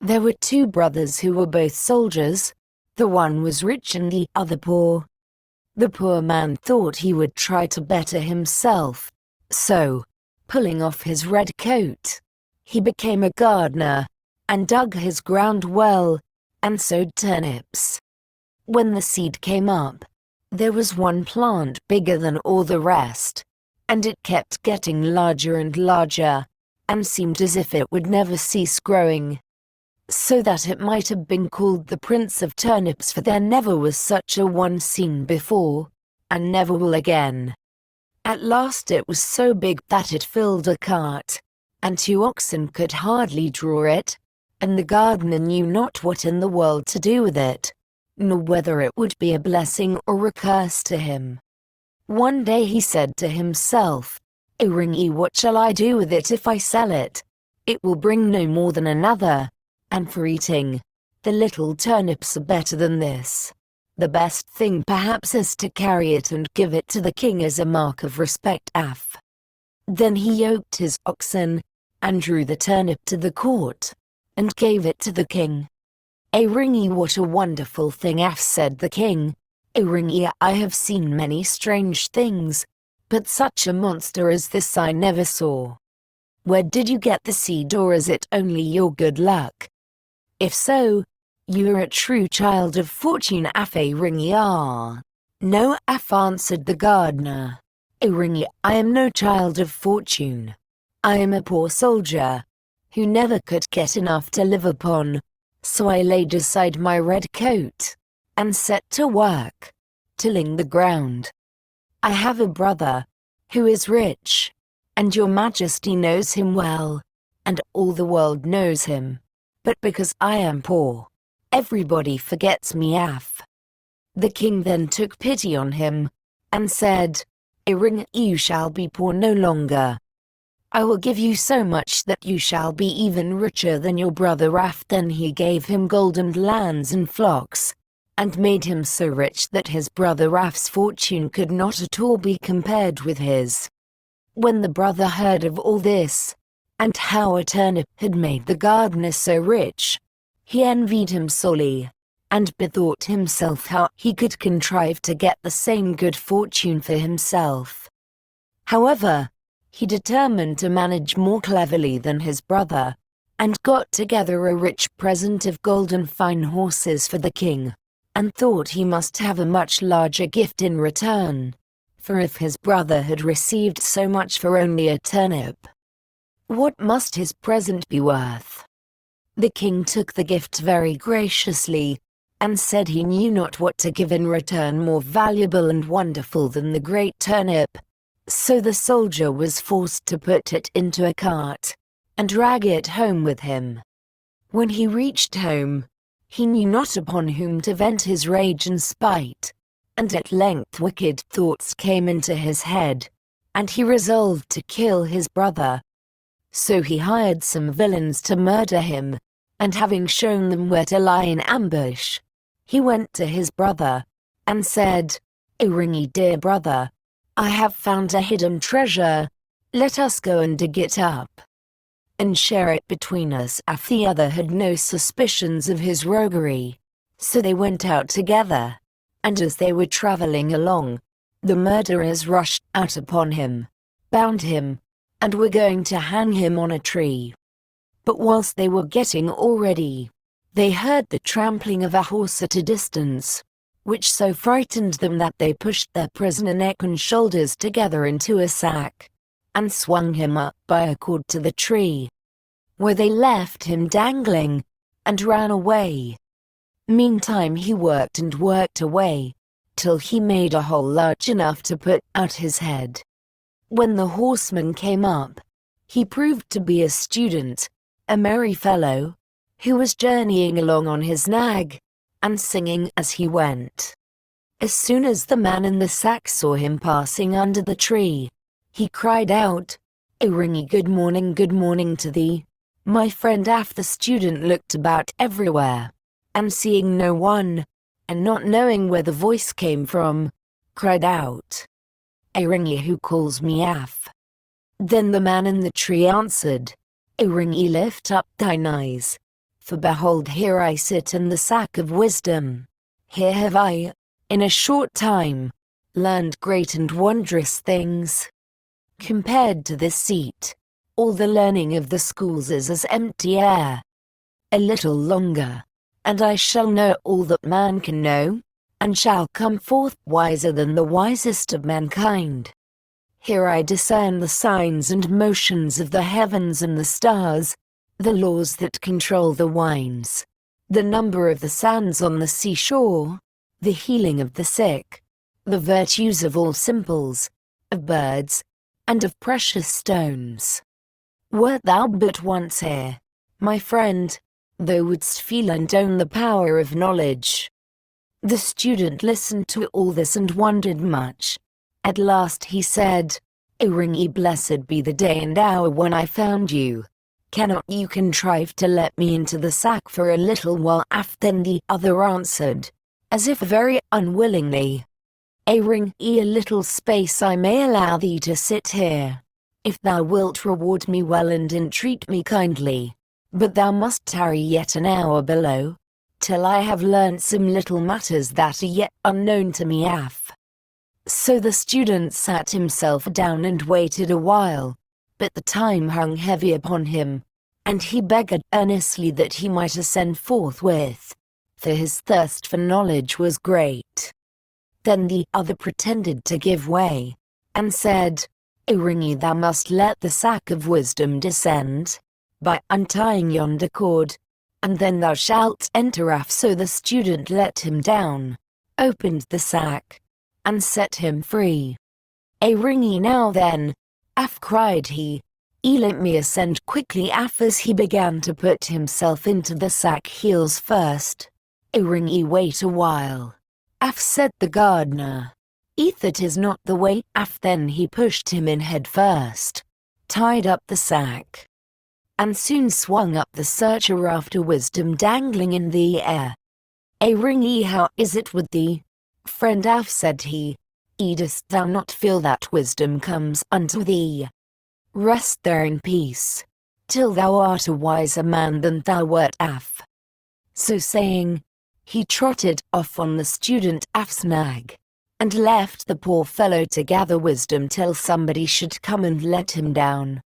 There were two brothers who were both soldiers. The one was rich and the other poor. The poor man thought he would try to better himself. So, pulling off his red coat, he became a gardener, and dug his ground well, and sowed turnips. When the seed came up, there was one plant bigger than all the rest, and it kept getting larger and larger, and seemed as if it would never cease growing. So that it might have been called the Prince of Turnips, for there never was such a one seen before, and never will again. At last it was so big that it filled a cart, and 2 oxen could hardly draw it, and the gardener knew not what in the world to do with it, nor whether it would be a blessing or a curse to him. One day he said to himself, "O Ringy, what shall I do with it if I sell it? It will bring no more than another. And for eating, the little turnips are better than this. The best thing perhaps is to carry it and give it to the king as a mark of respect." Then he yoked his oxen, and drew the turnip to the court, and gave it to the king. "O Ringy, what a wonderful thing!" said the king. "O Ringy, I have seen many strange things, but such a monster as this I never saw. Where did you get the seed, or is it only your good luck? If so, you are a true child of fortune." Ringy, "No," answered the gardener. "O Ringy, I am no child of fortune. I am a poor soldier, who never could get enough to live upon, so I laid aside my red coat, and set to work, tilling the ground. I have a brother, who is rich, and your majesty knows him well, and all the world knows him. But because I am poor, everybody forgets me." The king then took pity on him, and said, "O Ringy, you shall be poor no longer. I will give you so much that you shall be even richer than your brother." Then he gave him gold and lands and flocks, and made him so rich that his brother Raf's fortune could not at all be compared with his. When the brother heard of all this, and how a turnip had made the gardener so rich, he envied him sorely, and bethought himself how he could contrive to get the same good fortune for himself. However, he determined to manage more cleverly than his brother, and got together a rich present of gold and fine horses for the king, and thought he must have a much larger gift in return, for if his brother had received so much for only a turnip, what must his present be worth? The king took the gift very graciously, and said he knew not what to give in return more valuable and wonderful than the great turnip. So the soldier was forced to put it into a cart, and drag it home with him. When he reached home, he knew not upon whom to vent his rage and spite, and at length wicked thoughts came into his head, and he resolved to kill his brother. So he hired some villains to murder him, and having shown them where to lie in ambush, he went to his brother, and said, "O Ringy, dear brother, I have found a hidden treasure. Let us go and dig it up, and share it between us." The other had no suspicions of his roguery, so they went out together, and as they were traveling along, the murderers rushed out upon him, bound him, and were going to hang him on a tree. But whilst they were getting all ready, they heard the trampling of a horse at a distance, which so frightened them that they pushed their prisoner neck and shoulders together into a sack, and swung him up by a cord to the tree, where they left him dangling, and ran away. Meantime he worked and worked away, till he made a hole large enough to put out his head. When the horseman came up, he proved to be a student, a merry fellow, who was journeying along on his nag, and singing as he went. As soon as the man in the sack saw him passing under the tree, he cried out, "O Ringy, good morning to thee, my friend." The student looked about everywhere, and seeing no one, and not knowing where the voice came from, cried out, "O Ringy, who calls me?" Then the man in the tree answered, "O Ringy, lift up thine eyes, For behold, here I sit in the sack of wisdom. Here have I, in a short time, learned great and wondrous things. Compared to this seat, all the learning of the schools is as empty air. A little longer, and I shall know all that man can know, and shall come forth wiser than the wisest of mankind. Here I discern the signs and motions of the heavens and the stars, the laws that control the winds, the number of the sands on the seashore, the healing of the sick, the virtues of all simples, of birds, and of precious stones. Wert thou but once here, my friend, thou wouldst feel and own the power of knowledge. The student listened to all this and wondered much. At last he said, Iringi, blessed be the day and hour when I found you. Cannot you contrive to let me into the sack for a little while? Then the other answered, as if very unwillingly, Iringi, a little space I may allow thee to sit here, if thou wilt reward me well and entreat me kindly. But thou must tarry yet an hour below, till I have learnt some little matters that are yet unknown to me. So the student sat himself down and waited a while, but the time hung heavy upon him, and he begged earnestly that he might ascend forthwith, for his thirst for knowledge was great. Then the other pretended to give way, and said, Iringi, thou must let the sack of wisdom descend, by untying yonder cord, and then thou shalt enter. So the student let him down, opened the sack, and set him free. Iringi, now then, cried he, let me ascend quickly. As he began to put himself into the sack heels first. Iringi, wait a while. Said the gardener. That is not the way. Then he pushed him in head first, tied up the sack, and soon swung up the searcher after wisdom dangling in the air. Iringi, how is it with thee, friend? Said he. Dost thou not feel that wisdom comes unto thee? Rest there in peace, till thou art a wiser man than thou wert. So saying, he trotted off on the student nag, and left the poor fellow to gather wisdom till somebody should come and let him down.